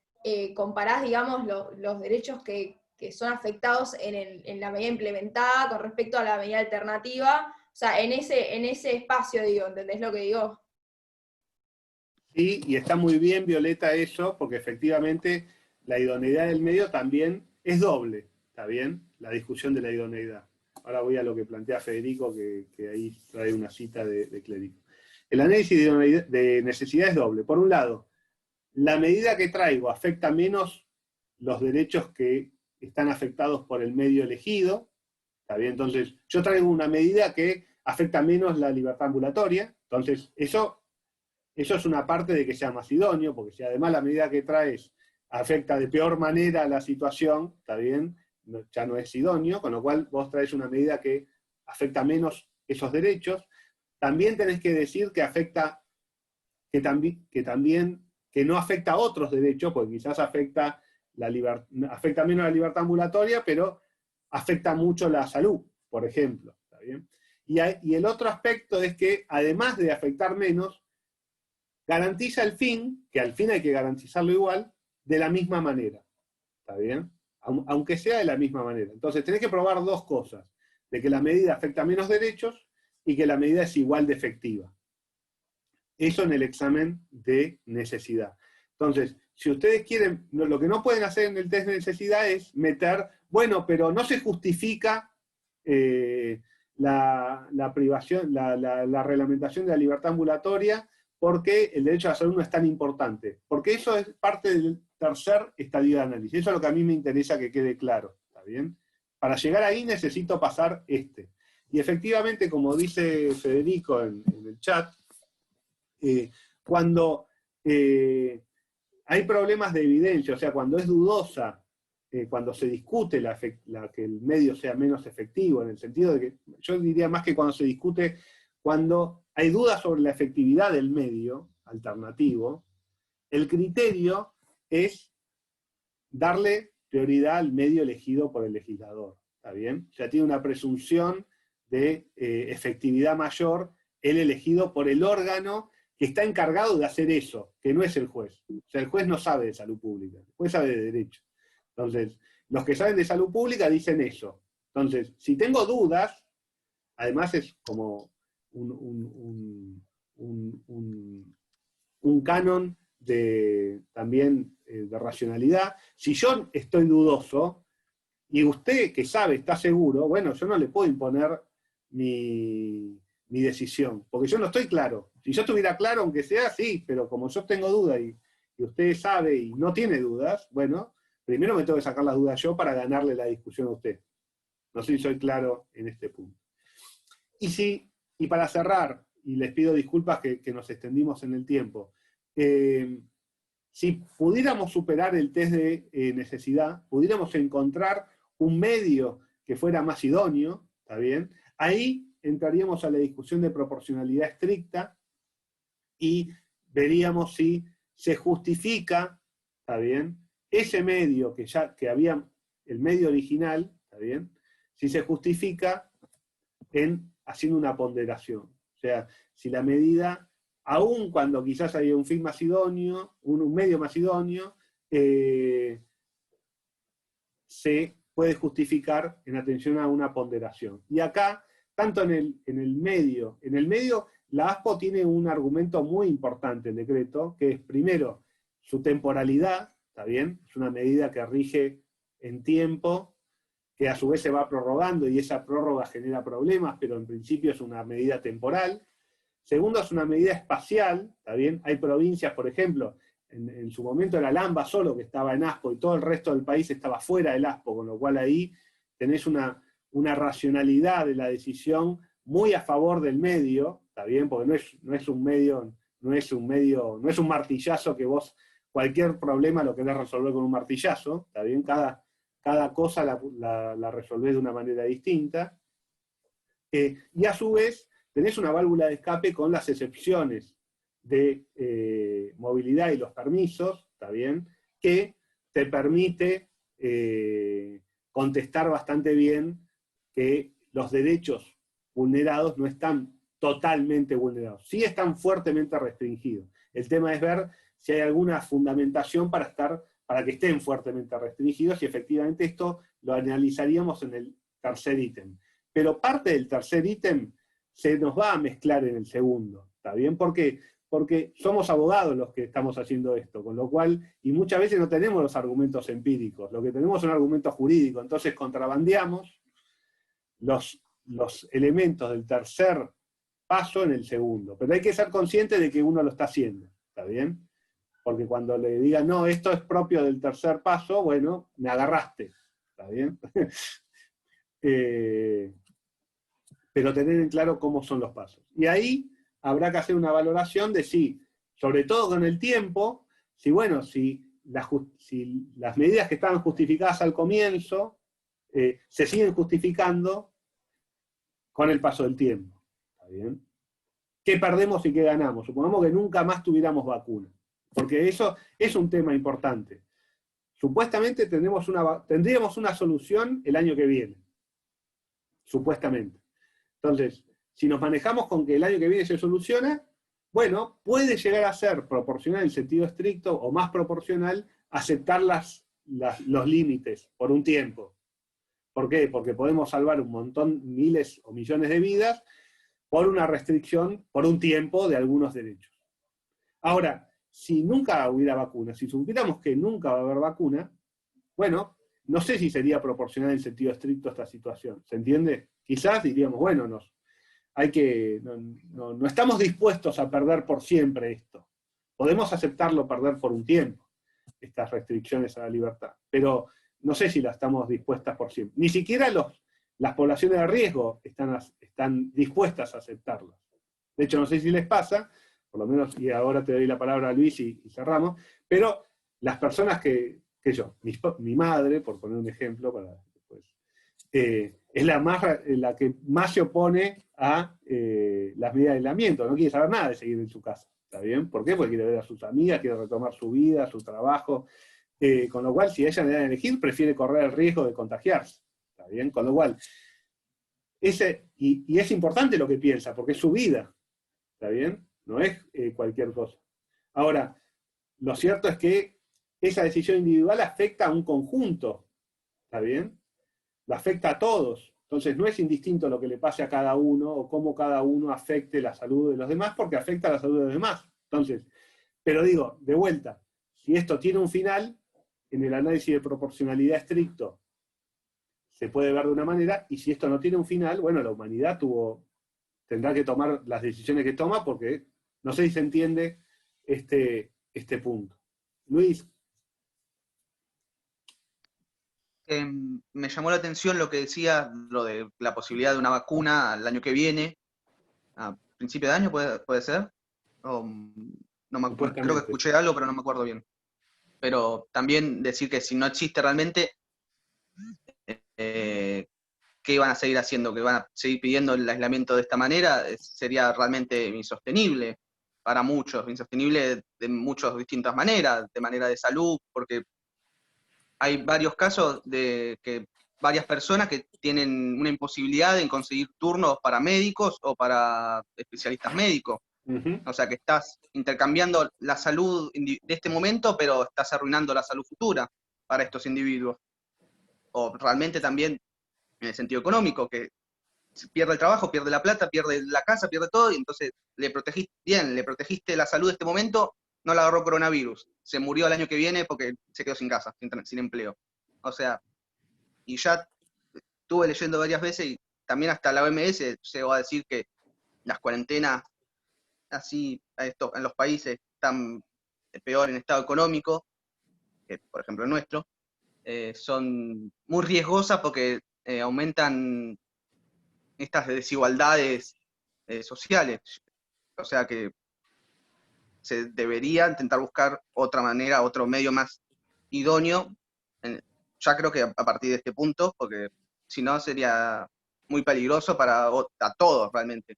comparás, digamos, los derechos que son afectados en la medida implementada con respecto a la medida alternativa, o sea, en ese espacio, digo, ¿entendés lo que digo? Sí, y está muy bien, Violeta, eso, porque efectivamente la idoneidad del medio también es doble, ¿está bien? La discusión de la idoneidad. Ahora voy a lo que plantea Federico, que ahí trae una cita de Clérigo. El análisis de necesidad es doble. Por un lado, la medida que traigo afecta menos los derechos que están afectados por el medio elegido, ¿está bien? Entonces, yo traigo una medida que afecta menos la libertad ambulatoria, entonces eso es una parte de que sea más idóneo, porque si además la medida que traes afecta de peor manera la situación, ¿está bien? Ya no es idóneo, con lo cual vos traes una medida que afecta menos esos derechos. También tenés que decir que afecta, que también que no afecta a otros derechos, porque quizás afecta menos la libertad ambulatoria, pero afecta mucho la salud, por ejemplo. ¿Está bien? Y el otro aspecto es que, además de afectar menos, garantiza el fin, que al fin hay que garantizarlo igual, de la misma manera. ¿Está bien? Aunque sea de la misma manera. Entonces tenés que probar dos cosas, de que la medida afecta menos derechos y que la medida es igual de efectiva. Eso en el examen de necesidad. Entonces, si ustedes quieren, lo que no pueden hacer en el test de necesidad es meter, bueno, pero no se justifica la privación, la reglamentación de la libertad ambulatoria porque el derecho a la salud no es tan importante. Porque eso es parte del tercer estadio de análisis. Eso es lo que a mí me interesa que quede claro. ¿Está bien? Para llegar ahí necesito pasar este. Y efectivamente, como dice Federico en el chat, cuando hay problemas de evidencia, o sea, cuando es dudosa, cuando se discute que el medio sea menos efectivo, en el sentido de que, yo diría más que cuando se discute, cuando hay dudas sobre la efectividad del medio alternativo, el criterio es darle prioridad al medio elegido por el legislador. ¿Está bien? O sea, tiene una presunción de efectividad mayor el elegido por el órgano que está encargado de hacer eso, que no es el juez. O sea, el juez no sabe de salud pública, el juez sabe de derecho. Entonces, los que saben de salud pública dicen eso. Entonces, si tengo dudas, además es como un canon también de racionalidad. Si yo estoy dudoso, y usted que sabe, está seguro, bueno, yo no le puedo imponer mi decisión, porque yo no estoy claro. Si yo estuviera claro, aunque sea, sí, pero como yo tengo duda y usted sabe y no tiene dudas, bueno, primero me tengo que sacar las dudas yo para ganarle la discusión a usted. No sé si soy claro en este punto. Y para cerrar, y les pido disculpas que nos extendimos en el tiempo, si pudiéramos superar el test de necesidad, pudiéramos encontrar un medio que fuera más idóneo, ¿está bien? Ahí entraríamos a la discusión de proporcionalidad estricta y veríamos si se justifica, ¿está bien?, ese medio que había, el medio original, ¿está bien?, si se justifica haciendo una ponderación. O sea, si la medida, aun cuando quizás haya un fin más idóneo, un medio más idóneo, se puede justificar en atención a una ponderación. Y acá, tanto en el medio, la ASPO tiene un argumento muy importante, el decreto, que es, primero, su temporalidad, ¿está bien? Es una medida que rige en tiempo, que a su vez se va prorrogando, y esa prórroga genera problemas, pero en principio es una medida temporal. Segundo, es una medida espacial, ¿está bien? Hay provincias, por ejemplo, en su momento era Lamba solo que estaba en ASPO, y todo el resto del país estaba fuera del ASPO, con lo cual ahí tenés una racionalidad de la decisión muy a favor del medio, ¿está bien? Porque no es un martillazo que vos, cualquier problema lo querés resolver con un martillazo, ¿está bien? Cada cosa la resolvés de una manera distinta. Y a su vez, tenés una válvula de escape con las excepciones de movilidad y los permisos, ¿está bien?, que te permite contestar bastante bien que los derechos vulnerados no están totalmente vulnerados, sí están fuertemente restringidos. El tema es ver si hay alguna fundamentación para que estén fuertemente restringidos, y efectivamente esto lo analizaríamos en el tercer ítem. Pero parte del tercer ítem se nos va a mezclar en el segundo, ¿está bien? Porque somos abogados los que estamos haciendo esto, con lo cual, y muchas veces no tenemos los argumentos empíricos, lo que tenemos son argumentos jurídicos, entonces contrabandeamos los elementos del tercer paso en el segundo. Pero hay que ser consciente de que uno lo está haciendo, ¿está bien? Porque cuando le digan, no, esto es propio del tercer paso, bueno, me agarraste, ¿está bien? Pero tener en claro cómo son los pasos. Y ahí habrá que hacer una valoración de si, sobre todo con el tiempo, si las medidas que estaban justificadas al comienzo se siguen justificando con el paso del tiempo. ¿Está bien? ¿Qué perdemos y qué ganamos? Supongamos que nunca más tuviéramos vacuna. porque eso es un tema importante. Supuestamente tendríamos una solución el año que viene, supuestamente. Entonces, si nos manejamos con que el año que viene se soluciona, bueno, puede llegar a ser proporcional en sentido estricto o más proporcional aceptar los límites por un tiempo. ¿Por qué? Porque podemos salvar un montón, miles o millones de vidas por una restricción, por un tiempo de algunos derechos. Ahora, si nunca hubiera vacuna, si supiéramos que nunca va a haber vacuna, bueno, no sé si sería proporcional en sentido estricto esta situación. ¿Se entiende? Quizás diríamos, bueno, no estamos dispuestos a perder por siempre esto. Podemos aceptarlo perder por un tiempo, estas restricciones a la libertad. Pero no sé si las estamos dispuestas por siempre. Ni siquiera las poblaciones de riesgo están dispuestas a aceptarlo. De hecho, no sé si les pasa, por lo menos, y ahora te doy la palabra a Luis y cerramos, pero las personas mi madre, por poner un ejemplo, para después, es la que más se opone a las medidas de aislamiento, no quiere saber nada de seguir en su casa, ¿está bien? ¿Por qué? Porque quiere ver a sus amigas, quiere retomar su vida, su trabajo, con lo cual, si a ella le dan a elegir, prefiere correr el riesgo de contagiarse, ¿está bien? Con lo cual, y es importante lo que piensa, porque es su vida, ¿está bien? No es cualquier cosa. Ahora, lo cierto es que esa decisión individual afecta a un conjunto, ¿está bien? Lo afecta a todos. Entonces no es indistinto lo que le pase a cada uno o cómo cada uno afecte la salud de los demás, porque afecta a la salud de los demás. Entonces, pero digo, de vuelta, si esto tiene un final, en el análisis de proporcionalidad estricto se puede ver de una manera, y si esto no tiene un final, bueno, la humanidad tendrá que tomar las decisiones que toma, porque no sé si se entiende este punto. Luis. Me llamó la atención lo que decía, lo de la posibilidad de una vacuna al año que viene, a principio de año, ¿puede ser? No me acuerdo, creo que escuché algo, pero no me acuerdo bien. Pero también decir que si no existe realmente, ¿qué iban a seguir haciendo? ¿Que van a seguir pidiendo el aislamiento de esta manera? Sería realmente insostenible para muchos, insostenible de muchas distintas maneras, de manera de salud, porque hay varios casos de que varias personas que tienen una imposibilidad en conseguir turnos para médicos o para especialistas médicos. O sea que estás intercambiando la salud de este momento, pero estás arruinando la salud futura para estos individuos. O realmente también en el sentido económico, que pierde el trabajo, pierde la plata, pierde la casa, pierde todo, y entonces le protegiste la salud de este momento, no la agarró coronavirus, se murió el año que viene porque se quedó sin casa, sin empleo. O sea, y ya estuve leyendo varias veces, y también hasta la OMS llegó a decir que las cuarentenas así en los países están peor en estado económico, que por ejemplo el nuestro, son muy riesgosas porque aumentan estas desigualdades sociales. O sea que se debería intentar buscar otra manera, otro medio más idóneo, ya creo que a partir de este punto, porque si no sería muy peligroso para todos realmente.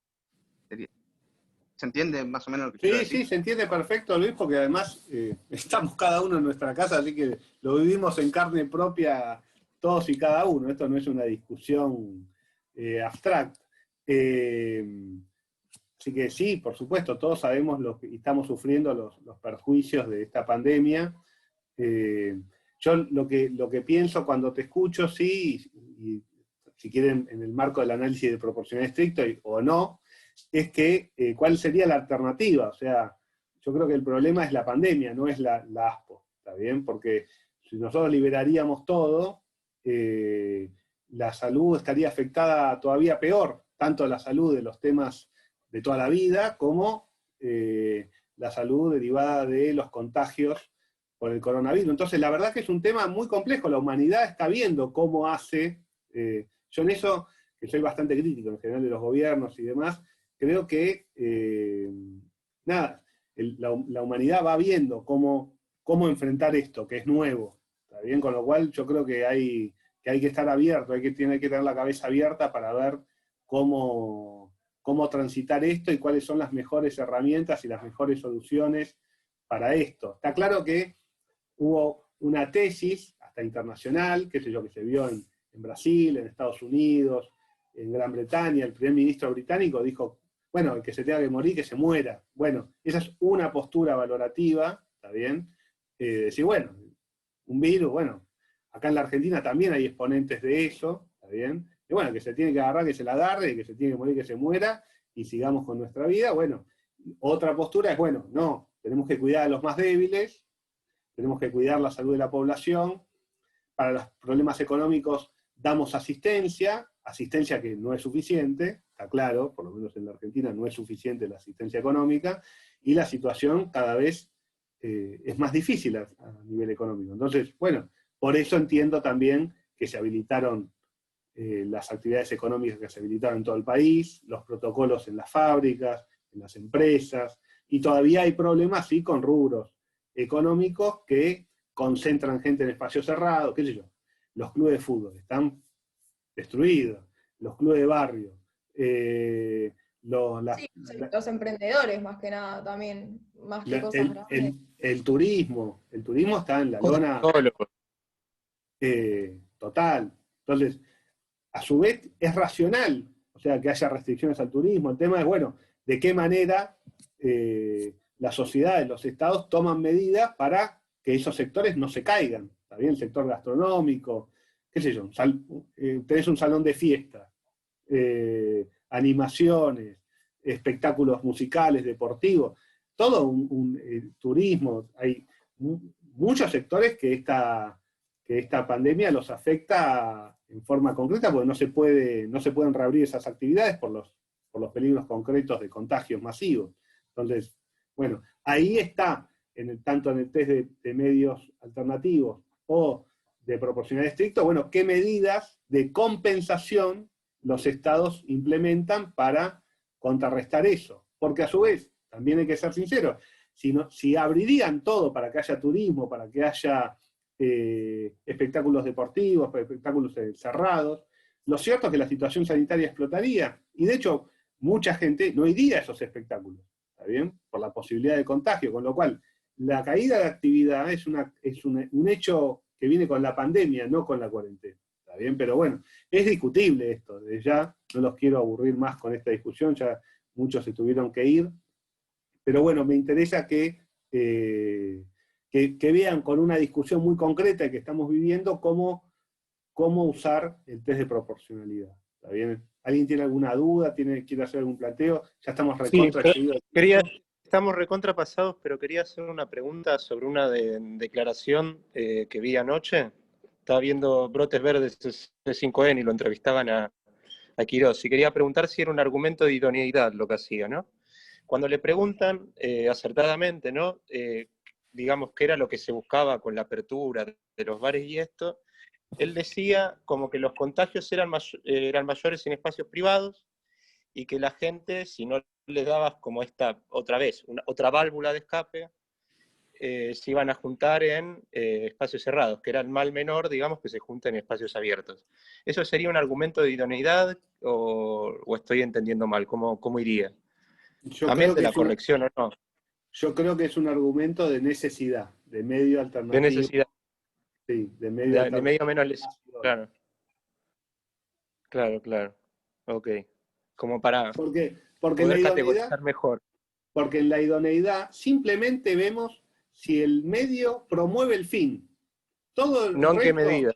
¿Se entiende más o menos lo que quiero decir? Sí, se entiende perfecto, Luis, porque además estamos cada uno en nuestra casa, así que lo vivimos en carne propia todos y cada uno. Esto no es una discusión abstracta. Así que sí, por supuesto, todos sabemos y estamos sufriendo los perjuicios de esta pandemia. Yo lo que pienso cuando te escucho, sí, y si quieren en el marco del análisis de proporcionalidad estricto o no, es que cuál sería la alternativa. O sea, yo creo que el problema es la pandemia, no es la ASPO, ¿está bien? Porque si nosotros liberaríamos todo, la salud estaría afectada todavía peor, tanto la salud de los temas de toda la vida, como la salud derivada de los contagios por el coronavirus. Entonces, la verdad que es un tema muy complejo. La humanidad está viendo cómo hace, yo en eso, que soy bastante crítico en general de los gobiernos y demás, creo que, la humanidad va viendo cómo enfrentar esto, que es nuevo, ¿está bien? Con lo cual yo creo que hay que estar abierto, tiene que tener la cabeza abierta para ver cómo transitar esto y cuáles son las mejores herramientas y las mejores soluciones para esto. Está claro que hubo una tesis, hasta internacional, qué sé yo, que se vio en Brasil, en Estados Unidos, en Gran Bretaña. El primer ministro británico dijo, bueno, el que se tenga que morir, que se muera. Bueno, esa es una postura valorativa, ¿está bien? Decir, bueno, un virus, bueno, acá en la Argentina también hay exponentes de eso, ¿está bien? Y bueno, que se tiene que agarrar, que se la agarre, y que se tiene que morir, que se muera, y sigamos con nuestra vida. Bueno, otra postura es, bueno, no, tenemos que cuidar a los más débiles, tenemos que cuidar la salud de la población, para los problemas económicos damos asistencia que no es suficiente, está claro, por lo menos en la Argentina no es suficiente la asistencia económica, y la situación cada vez es más difícil a nivel económico. Entonces, bueno, por eso entiendo también que se habilitaron las actividades económicas que se habilitaron en todo el país, los protocolos en las fábricas, en las empresas, y todavía hay problemas, sí, con rubros económicos que concentran gente en espacios cerrados, qué sé yo. Los clubes de fútbol están destruidos, los clubes de barrio, Los emprendedores, más que nada, también, más que cosas grandes. el turismo está en la lona total. Entonces, a su vez, es racional, o sea, que haya restricciones al turismo. El tema es, bueno, de qué manera la sociedad, los estados toman medidas para que esos sectores no se caigan. ¿Está bien? El sector gastronómico, qué sé yo, tenés un salón de fiesta, animaciones, espectáculos musicales, deportivos, todo un turismo. Hay muchos sectores que esta pandemia los afecta en forma concreta, porque no se pueden reabrir esas actividades por los peligros concretos de contagios masivos. Entonces, bueno, ahí está, tanto en el test de medios alternativos o de proporcionalidad estricto, bueno, qué medidas de compensación los estados implementan para contrarrestar eso. Porque a su vez, también hay que ser sinceros, si abrirían todo para que haya turismo, para que haya espectáculos deportivos, espectáculos cerrados, lo cierto es que la situación sanitaria explotaría, y de hecho mucha gente no iría a esos espectáculos, ¿está bien? Por la posibilidad de contagio, con lo cual la caída de actividad es un hecho que viene con la pandemia, no con la cuarentena, ¿está bien? Pero bueno, es discutible esto, desde ya no los quiero aburrir más con esta discusión, ya muchos se tuvieron que ir, pero bueno, me interesa que vean con una discusión muy concreta que estamos viviendo cómo usar el test de proporcionalidad. ¿Está bien? ¿Alguien tiene alguna duda? ¿Quiere hacer algún planteo? Ya estamos recontra excedidos. Estamos recontrapasados, pero quería hacer una pregunta sobre una declaración que vi anoche. Estaba viendo Brotes Verdes de 5N y lo entrevistaban a Quirós, y quería preguntar si era un argumento de idoneidad lo que hacía, ¿no? Cuando le preguntan acertadamente, ¿no? Digamos, qué era lo que se buscaba con la apertura de los bares y esto, él decía como que los contagios eran mayores en espacios privados y que la gente, si no le dabas como otra válvula de escape, se iban a juntar en espacios cerrados, que era el mal menor, digamos, que se junten en espacios abiertos. ¿Eso sería un argumento de idoneidad o estoy entendiendo mal? ¿Cómo iría? También de la corrección, ¿o no? Yo creo que es un argumento de necesidad, de medio alternativo. De necesidad. Sí, de medio alternativo. De medio menos, claro. Claro. Ok. Como para porque poder categorizar mejor. Porque en la idoneidad simplemente vemos si el medio promueve el fin. Todo el no resto, en qué medida.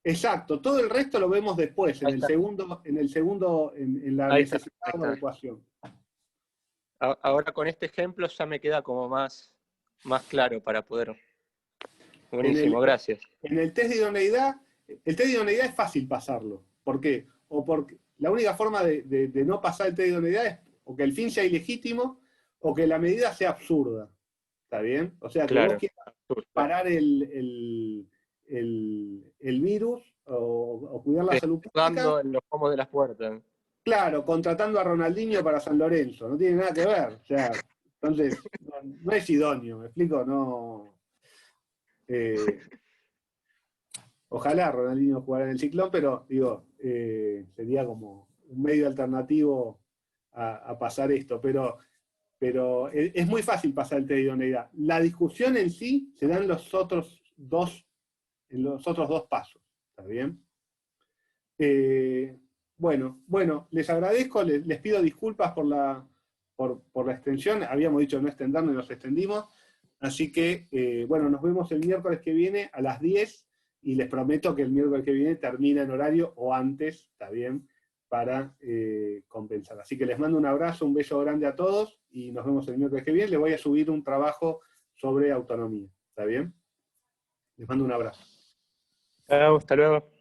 Exacto, todo el resto lo vemos después, en la necesidad o adecuación. Ahora con este ejemplo ya me queda como más claro para poder. Buenísimo, gracias. En el test de idoneidad es fácil pasarlo. ¿Por qué? Porque la única forma de no pasar el test de idoneidad es o que el fin sea ilegítimo o que la medida sea absurda. ¿Está bien? O sea, que vos quieras parar el virus o cuidar la salud pública. En los pomos de las puertas. Claro, contratando a Ronaldinho para San Lorenzo, no tiene nada que ver. O sea, entonces, no es idóneo, ¿me explico? No. Ojalá Ronaldinho jugara en el Ciclón, pero digo, sería como un medio alternativo a pasar esto. Pero pero es muy fácil pasar el test de idoneidad. La discusión en sí se da en los otros dos pasos, ¿está bien? Bueno, les agradezco, les pido disculpas por la extensión, habíamos dicho no extendernos y nos extendimos, así que, bueno, nos vemos el miércoles que viene a las 10, y les prometo que el miércoles que viene termina en horario o antes, ¿está bien?, para compensar. Así que les mando un abrazo, un beso grande a todos, y nos vemos el miércoles que viene. Les voy a subir un trabajo sobre autonomía, ¿está bien? Les mando un abrazo. Chao, hasta luego.